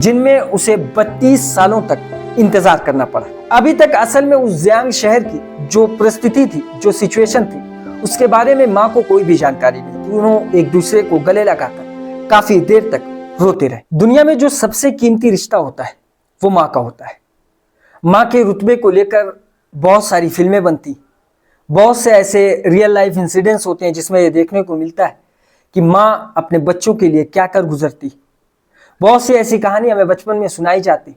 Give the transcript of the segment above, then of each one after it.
जिनमें उसे 32 सालों तक इंतजार करना पड़ा। अभी तक असल में उस जियांग शहर की जो परिस्थिति थी, जो सिचुएशन थी, उसके बारे में माँ को कोई भी जानकारी नहीं थी। उन्होंने एक दूसरे को गले लगाकर काफी देर तक रोते रहे। दुनिया में जो सबसे कीमती रिश्ता होता है वो माँ का होता है। माँ के रुतबे को लेकर बहुत सारी फिल्में बनती, बहुत से ऐसे रियल लाइफ इंसिडेंट्स होते हैं जिसमें ये देखने को मिलता है कि माँ अपने बच्चों के लिए क्या कर गुजरती। बहुत सी ऐसी कहानी हमें बचपन में सुनाई जाती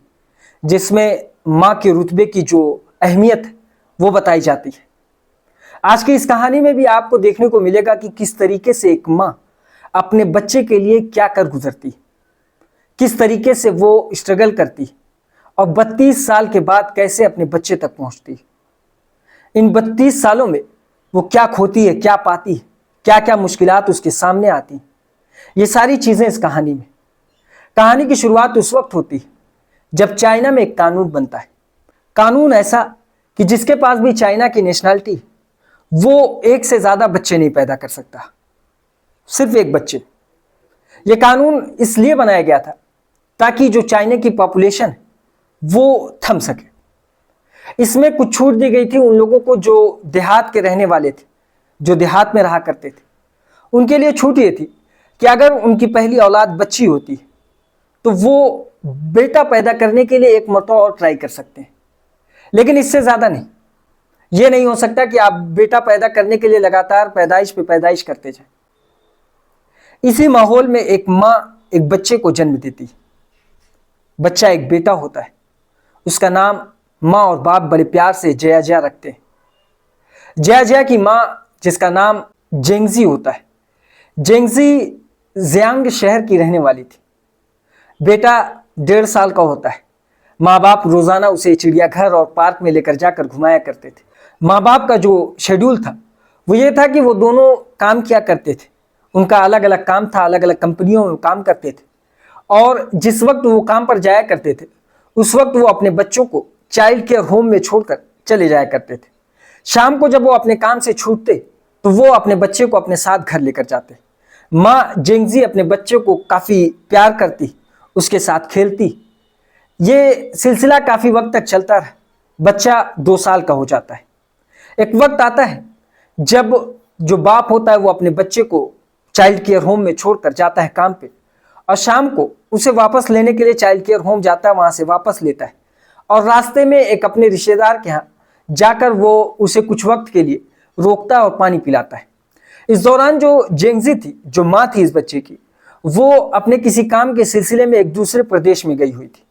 जिसमें माँ के रुतबे की जो अहमियत है वो बताई जाती है। आज की इस कहानी में भी आपको देखने को मिलेगा कि किस तरीके से एक माँ अपने बच्चे के लिए क्या कर गुजरती, किस तरीके से वो स्ट्रगल करती और 32 साल के बाद कैसे अपने बच्चे तक पहुंचती। इन 32 सालों में वो क्या खोती है, क्या पाती है, क्या क्या मुश्किलात उसके सामने आती, ये सारी चीजें इस कहानी में। कहानी की शुरुआत उस वक्त होती है जब चाइना में एक कानून बनता है। कानून ऐसा कि जिसके पास भी चाइना की नेशनलिटी, वो एक से ज्यादा बच्चे नहीं पैदा कर सकता, सिर्फ एक बच्चे। ये कानून इसलिए बनाया गया था ताकि जो चाइना की पॉपुलेशन वो थम सके। इसमें कुछ छूट दी गई थी उन लोगों को जो देहात के रहने वाले थे, जो देहात में रहा करते थे। उनके लिए छूट ये थी कि अगर उनकी पहली औलाद बच्ची होती तो वो बेटा पैदा करने के लिए एक मरतबा और ट्राई कर सकते हैं, लेकिन इससे ज्यादा नहीं। यह नहीं हो सकता कि आप बेटा पैदा करने के लिए लगातार पैदाइश पे पैदाइश करते जाए। इसी माहौल में एक माँ एक बच्चे को जन्म देती। बच्चा एक बेटा होता है, उसका नाम माँ और बाप बड़े प्यार से जया जया रखते हैं। जया जया की माँ, जिसका नाम जेंगजी होता है, जेंगजी जियांग शहर की रहने वाली थी। बेटा 1.5 साल का होता है। माँ बाप रोजाना उसे चिड़ियाघर और पार्क में लेकर जाकर घुमाया करते थे। माँ बाप का जो शेड्यूल था वो ये था कि वो दोनों काम किया करते थे। उनका अलग अलग काम था, अलग अलग कंपनियों में काम करते थे और जिस वक्त वो काम पर जाया करते थे उस वक्त वो अपने बच्चों को चाइल्ड केयर होम में छोड़कर चले जाया करते थे। शाम को जब वो अपने काम से छूटते तो वो अपने बच्चे को अपने साथ घर लेकर जाते। माँ जेंगजी अपने बच्चे को काफी प्यार करती, उसके साथ खेलती। ये सिलसिला काफी वक्त तक चलता रहा। बच्चा 2 साल का हो जाता है। एक वक्त आता है जब जो बाप होता है वो अपने बच्चे को चाइल्ड केयर होम में छोड़कर जाता है काम पे और शाम को उसे वापस लेने के लिए चाइल्ड केयर होम जाता है, वहां से वापस लेता है और रास्ते में एक अपने रिश्तेदार के यहाँ जाकर वो उसे कुछ वक्त के लिए रोकता है और पानी पिलाता है। इस दौरान जो जेंगजी थी, जो माँ थी इस बच्चे की, वो अपने किसी काम के सिलसिले में एक दूसरे प्रदेश में गई हुई थी।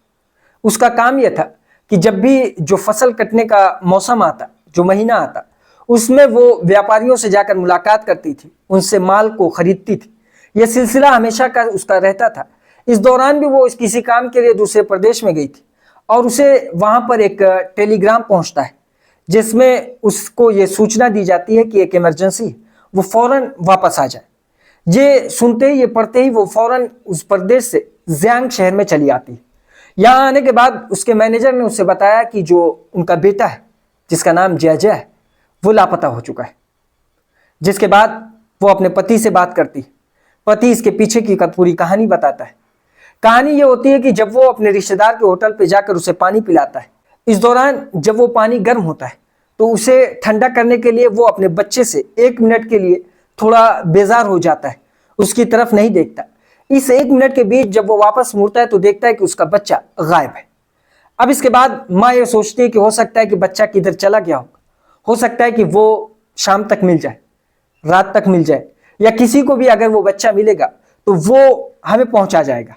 उसका काम यह था कि जब भी जो फसल कटने का मौसम आता, जो महीना आता, उसमें वो व्यापारियों से जाकर मुलाकात करती थी, उनसे माल को खरीदती थी। यह सिलसिला हमेशा का उसका रहता था। इस दौरान भी वो किसी काम के लिए दूसरे प्रदेश में गई थी और उसे वहां पर एक टेलीग्राम पहुंचता है जिसमें उसको ये सूचना दी जाती है कि एक इमरजेंसी, वो फौरन वापस आ जाए। ये सुनते ही, ये पढ़ते ही वो फौरन उस प्रदेश से जियांग शहर में चली आती है। यहाँ आने के बाद उसके मैनेजर ने उससे बताया कि जो उनका बेटा है, जिसका नाम जया जया है, वो लापता हो चुका है। जिसके बाद वो अपने पति से बात करती। पति इसके पीछे की पूरी कहानी बताता है। कहानी ये होती है कि जब वो अपने रिश्तेदार के होटल पे जाकर उसे पानी पिलाता है, इस दौरान जब वो पानी गर्म होता है तो उसे ठंडा करने के लिए वो अपने बच्चे से 1 मिनट के लिए थोड़ा बेजार हो जाता है, उसकी तरफ नहीं देखता। इस 1 मिनट के बीच जब वो वापस मुड़ता है तो देखता है कि उसका बच्चा गायब है। अब इसके बाद माँ ये सोचती है कि हो सकता है कि बच्चा किधर चला गया होगा, हो सकता है कि वो शाम तक मिल जाए, रात तक मिल जाए, या किसी को भी अगर वो बच्चा मिलेगा तो वो हमें पहुंचा जाएगा।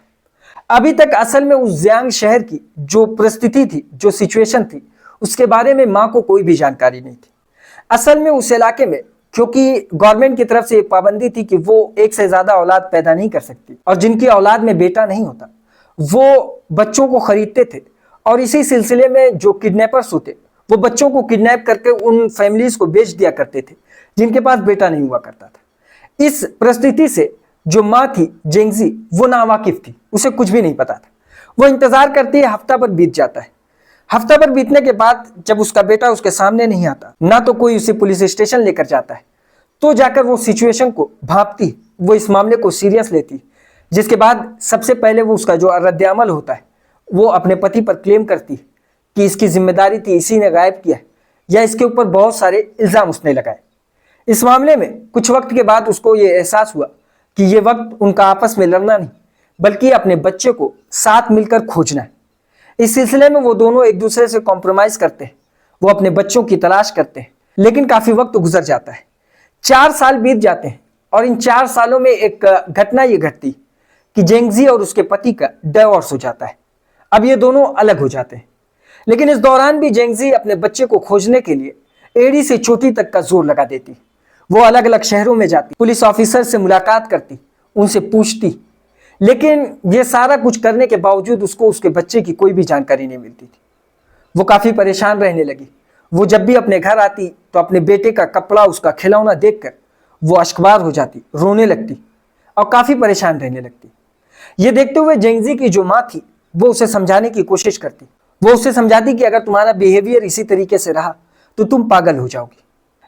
अभी तक असल में उस जियांग शहर की जो परिस्थिति थी, जो सिचुएशन थी, उसके बारे में माँ को कोई भी जानकारी नहीं थी। असल में उस इलाके में क्योंकि गवर्नमेंट की तरफ से पाबंदी थी कि वो एक से ज्यादा औलाद पैदा नहीं कर सकती और जिनकी औलाद में बेटा नहीं होता वो बच्चों को खरीदते थे और इसी सिलसिले में जो किडनैपर्स होते वो बच्चों को किडनैप करके उन फैमिलीज को बेच दिया करते थे जिनके पास बेटा नहीं हुआ करता था। इस परिस्थिति से जो माँ थी जेंगजी, वो नावाकिफ थी, उसे कुछ भी नहीं पता था। वो इंतजार करती है, हफ्ता भर बीत जाता है। हफ्ता भर बीतने के बाद जब उसका बेटा उसके सामने नहीं आता, ना तो कोई उसे पुलिस स्टेशन लेकर जाता है, तो जाकर वो सिचुएशन को भांपती, वो इस मामले को सीरियस लेती, जिसके बाद सबसे पहले वो उसका जो रद्द-ए-अमल होता है वो अपने पति पर क्लेम करती कि इसकी जिम्मेदारी थी, इसी ने गायब किया या इसके ऊपर बहुत सारे इल्ज़ाम उसने लगाए। इस मामले में कुछ वक्त के बाद उसको ये एहसास हुआ कि ये वक्त उनका आपस में लड़ना नहीं बल्कि अपने बच्चे को साथ मिलकर खोजना है। इस सिलसिले में वो दोनों एक दूसरे से कॉम्प्रोमाइज़ करते हैं, वो अपने बच्चों की तलाश करते हैं। लेकिन काफ़ी वक्त गुजर जाता है, 4 साल बीत जाते हैं और इन 4 सालों में एक घटना ये घटती कि जेंगजी और उसके पति का डिवोर्स हो जाता है। अब ये दोनों अलग हो जाते हैं, लेकिन इस दौरान भी जेंगजी अपने बच्चे को खोजने के लिए एड़ी से चोटी तक का जोर लगा देती। वो अलग अलग शहरों में जाती, पुलिस ऑफिसर से मुलाकात करती, उनसे पूछती, लेकिन ये सारा कुछ करने के बावजूद उसको उसके बच्चे की कोई भी जानकारी नहीं मिलती थी। वो काफ़ी परेशान रहने लगी। वो जब भी अपने घर आती तो अपने बेटे का कपड़ा, उसका खिलौना देखकर वो अश्कबार हो जाती, रोने लगती और काफ़ी परेशान रहने लगती। ये देखते हुए जेंगजी की जो माँ थी वो उसे समझाने की कोशिश करती। वो उसे समझाती कि अगर तुम्हारा बिहेवियर इसी तरीके से रहा तो तुम पागल हो जाओगी।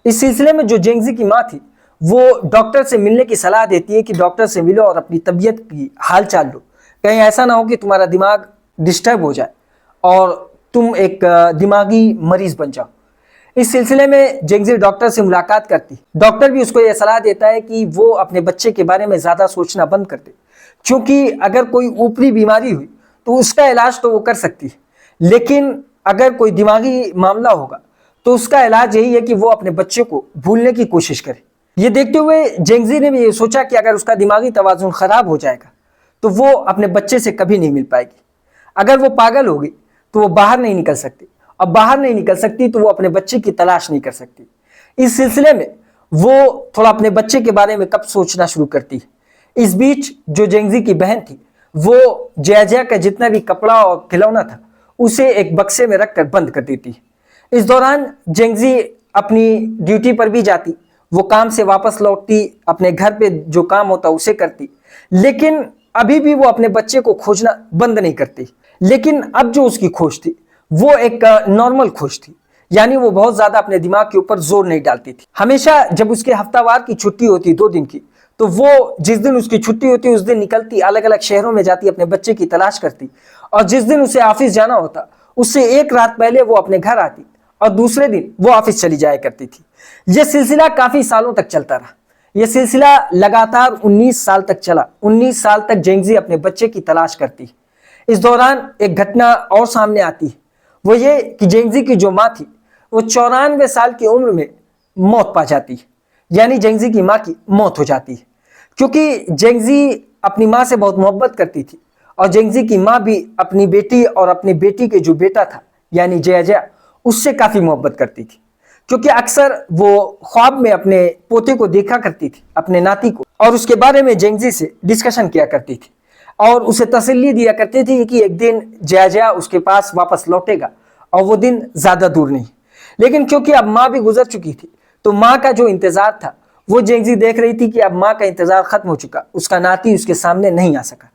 इस सिलसिले में जो जेंगजी की माँ थी वो डॉक्टर से मिलने की सलाह देती है कि डॉक्टर से मिलो और अपनी तबीयत की हाल चाल लो, कहीं ऐसा ना हो कि तुम्हारा दिमाग डिस्टर्ब हो जाए और तुम एक दिमागी मरीज बन जाओ। इस सिलसिले में जेंगजी डॉक्टर से मुलाकात करती। डॉक्टर भी उसको यह सलाह देता है कि वो अपने बच्चे के बारे में ज़्यादा सोचना बंद कर दे, क्योंकि अगर कोई ऊपरी बीमारी हुई तो उसका इलाज तो वो कर सकती है, लेकिन अगर कोई दिमागी मामला होगा तो उसका इलाज यही है कि वो अपने बच्चे को भूलने की कोशिश करे। ये देखते हुए जेंगजी ने भी ये सोचा कि अगर उसका दिमागी तवाज़ुन खराब हो जाएगा तो वो अपने बच्चे से कभी नहीं मिल पाएगी। अगर वो पागल होगी तो वो बाहर नहीं निकल सकती, और बाहर नहीं निकल सकती तो वो अपने बच्चे की तलाश नहीं कर सकती। इस सिलसिले में वो थोड़ा अपने बच्चे के बारे में कब सोचना शुरू करती है। इस बीच जो जेंगजी की बहन थी वो जया का जितना भी कपड़ा और खिलौना था उसे एक बक्से में रखकर बंद कर देती है। इस दौरान जेंगजी अपनी ड्यूटी पर भी जाती, वो काम से वापस लौटती, अपने घर पे जो काम होता उसे करती, लेकिन अभी भी वो अपने बच्चे को खोजना बंद नहीं करती। लेकिन अब जो उसकी खोज थी वो एक नॉर्मल खोज थी, यानी वो बहुत ज्यादा अपने दिमाग के ऊपर जोर नहीं डालती थी। हमेशा जब उसके हफ्तावार की छुट्टी होती 2 दिन की, तो वो जिस दिन उसकी छुट्टी होती उस दिन निकलती, अलग अलग शहरों में जाती, अपने बच्चे की तलाश करती, और जिस दिन उसे ऑफिस जाना होता उससे 1 रात पहले वो अपने घर आती और दूसरे दिन वो ऑफिस चली जाया करती थी। यह सिलसिला काफी सालों तक चलता रहा। यह सिलसिला लगातार 19 साल तक चला। 19 साल तक जेंगजी अपने बच्चे की तलाश करती। इस दौरान एक घटना और सामने आती है, वो ये कि जेंगजी की जो माँ थी वो 94 साल की उम्र में मौत पा जाती है, यानी जेंगजी की माँ की मौत हो जाती है, क्योंकि जेंगजी अपनी माँ से बहुत मोहब्बत करती थी और जेंगजी की माँ भी अपनी बेटी और अपनी बेटी के जो बेटा था यानी जया उससे काफ़ी मोहब्बत करती थी, क्योंकि अक्सर वो ख्वाब में अपने पोते को देखा करती थी, अपने नाती को, और उसके बारे में जेंगजी से डिस्कशन किया करती थी और उसे तसल्ली दिया करती थी कि एक दिन जया उसके पास वापस लौटेगा और वो दिन ज़्यादा दूर नहीं। लेकिन क्योंकि अब माँ भी गुजर चुकी थी तो माँ का जो इंतज़ार था वो जेंगजी देख रही थी कि अब माँ का इंतज़ार ख़त्म हो चुका, उसका नाती उसके सामने नहीं आ सका।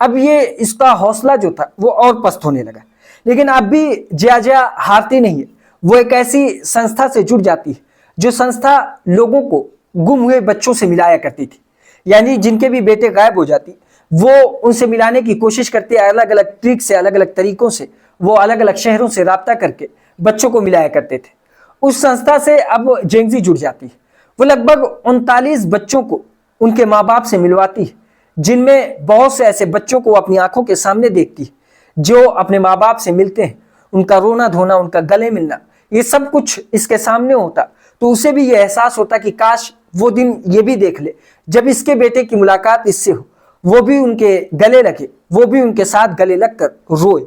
अब ये इसका हौसला जो था वो और पस्त होने लगा। लेकिन अब भी जया हारती नहीं है। वो एक ऐसी संस्था से जुड़ जाती है जो संस्था लोगों को गुम हुए बच्चों से मिलाया करती थी, यानी जिनके भी बेटे गायब हो जाती वो उनसे मिलाने की कोशिश करती है। अलग अलग ट्रिक से, अलग अलग तरीकों से वो अलग अलग शहरों से राब्ता करके बच्चों को मिलाया करते थे। उस संस्था से अब जेंगजी जुड़ जाती है। वो लगभग 39 बच्चों को उनके माँ बाप से मिलवाती है, जिनमें बहुत से ऐसे बच्चों को अपनी आंखों के सामने देखती है जो अपने माँ बाप से मिलते हैं, उनका रोना धोना, उनका गले मिलना, ये सब कुछ इसके सामने होता तो उसे भी ये एहसास होता कि काश वो दिन ये भी देख ले जब इसके बेटे की मुलाकात इससे हो, वो भी उनके गले लगे, वो भी उनके साथ गले लगकर रोए।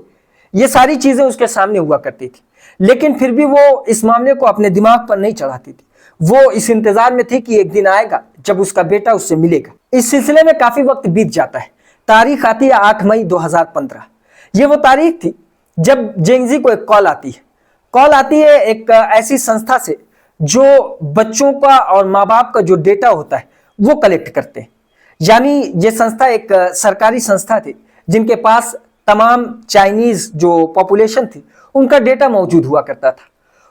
ये सारी चीजें उसके सामने हुआ करती थी, लेकिन फिर भी वो इस मामले को अपने दिमाग पर नहीं चढ़ाती थी। वो इस इंतजार में थी कि एक दिन आएगा जब उसका बेटा उससे मिलेगा। इस सिलसिले में काफी वक्त बीत जाता है। तारीख आती है 8 मई 2015। ये वो तारीख थी जब जेंगजी को एक कॉल आती है। कॉल आती है एक ऐसी संस्था से जो बच्चों का और माँ बाप का जो डेटा होता है वो कलेक्ट करते हैं। यानी ये संस्था एक सरकारी संस्था थी जिनके पास तमाम चाइनीज जो पॉपुलेशन थी उनका डेटा मौजूद हुआ करता था।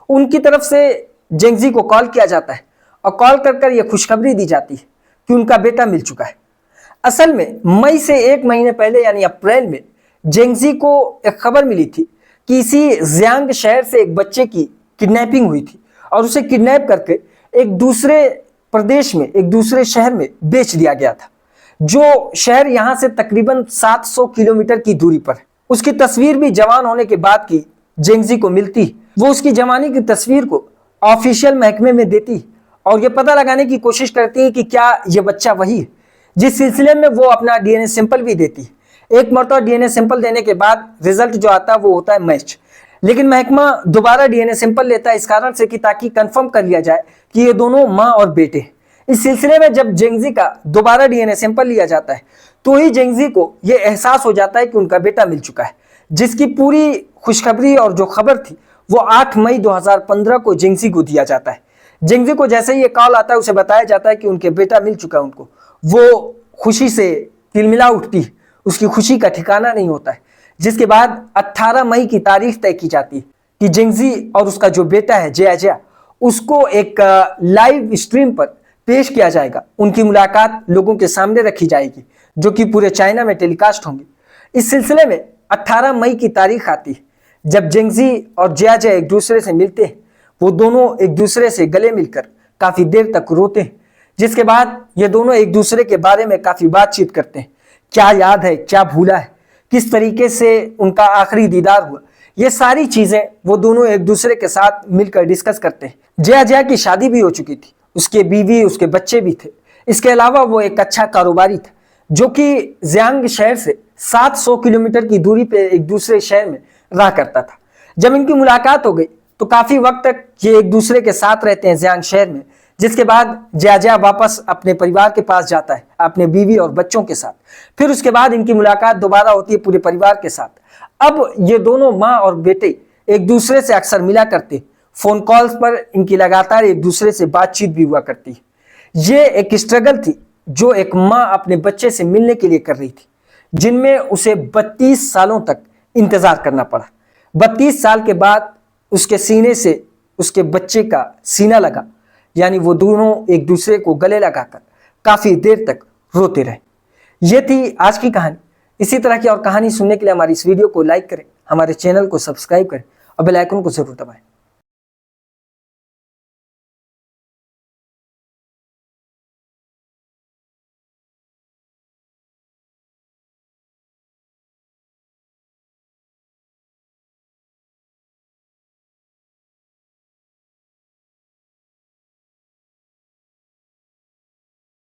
उनकी तरफ से जेंगजी को कॉल किया जाता है और कॉल कर कर यह खुशखबरी दी जाती है कि उनका बेटा मिल चुका है। असल में मई से 1 महीने पहले यानी अप्रैल में जेंगजी को एक खबर मिली थी कि इसी जियांग शहर से एक बच्चे की किडनैपिंग हुई थी और उसे किडनैप करके एक दूसरे प्रदेश में, एक दूसरे शहर में बेच दिया गया था, जो शहर यहां से तकरीबन 700 किलोमीटर की दूरी पर है। उसकी तस्वीर भी जवान होने के बाद की जेंगजी को मिलती, वो उसकी जवानी की तस्वीर को ऑफिशियल महकमे में देती और ये पता लगाने की कोशिश करती है कि क्या ये बच्चा वही है, जिस सिलसिले में वो अपना डीएनए सैंपल भी देती है। एक मरतबा डीएनए सैंपल देने के बाद रिजल्ट जो आता है वो होता है मैच, लेकिन महकमा दोबारा डीएनए सैंपल लेता है इस कारण से कि ताकि कंफर्म कर लिया जाए कि ये दोनों माँ और बेटे हैं। इस सिलसिले में जब जेंगजी का दोबारा डीएनए सैंपल लिया जाता है तो ही जेंगजी को ये एहसास हो जाता है कि उनका बेटा मिल चुका है, जिसकी पूरी खुशखबरी और जो खबर थी वो 8 मई 2015 को जेंगजी को दिया जाता है। जेंगजी को जैसे ही ये कॉल आता है उसे बताया जाता है कि उनके बेटा मिल चुका है उनको। वो खुशी से तिलमिला उठती है, उसकी खुशी का ठिकाना नहीं होता है। जिसके बाद 18 मई की तारीख तय की जाती है कि जेंगजी और उसका जो बेटा है जया, उसको एक लाइव स्ट्रीम पर पेश किया जाएगा। उनकी मुलाकात लोगों के सामने रखी जाएगी जो कि पूरे चाइना में टेलीकास्ट होंगी। इस सिलसिले में 18 मई की तारीख आती है जब जेंगजी और जया एक दूसरे से मिलते हैं। वो दोनों एक दूसरे से गले मिलकर काफी देर तक रोते हैं, जिसके बाद ये दोनों एक दूसरे के बारे में काफी बातचीत करते हैं। क्या याद है, क्या भूला है, किस तरीके से उनका आखिरी दीदार हुआ, ये सारी चीजें वो दोनों एक दूसरे के साथ मिलकर डिस्कस करते हैं। जया की शादी भी हो चुकी थी, उसके बीवी, उसके बच्चे भी थे। इसके अलावा वो एक अच्छा कारोबारी था जो कि जियांग शहर से 700 किलोमीटर की दूरी पे एक दूसरे शहर में रहा करता था। जब इनकी मुलाकात हो गई तो काफी वक्त तक ये एक दूसरे के साथ रहते हैं जियांग शहर में, जिसके बाद जया वापस अपने परिवार के पास जाता है अपने बीवी और बच्चों के साथ। फिर उसके बाद इनकी मुलाकात दोबारा होती है पूरे परिवार के साथ। अब ये दोनों माँ और बेटे एक दूसरे से अक्सर मिला करते, फोन कॉल्स पर इनकी लगातार एक दूसरे से बातचीत भी हुआ करती। ये एक स्ट्रगल थी जो एक माँ अपने बच्चे से मिलने के लिए कर रही थी, जिनमें उसे 32 सालों तक इंतजार करना पड़ा। 32 साल के बाद उसके सीने से उसके बच्चे का सीना लगा, यानी वो दोनों एक दूसरे को गले लगाकर काफी देर तक रोते रहे। ये थी आज की कहानी। इसी तरह की और कहानी सुनने के लिए हमारी इस वीडियो को लाइक करें, हमारे चैनल को सब्सक्राइब करें और बेल आइकन को जरूर दबाएं।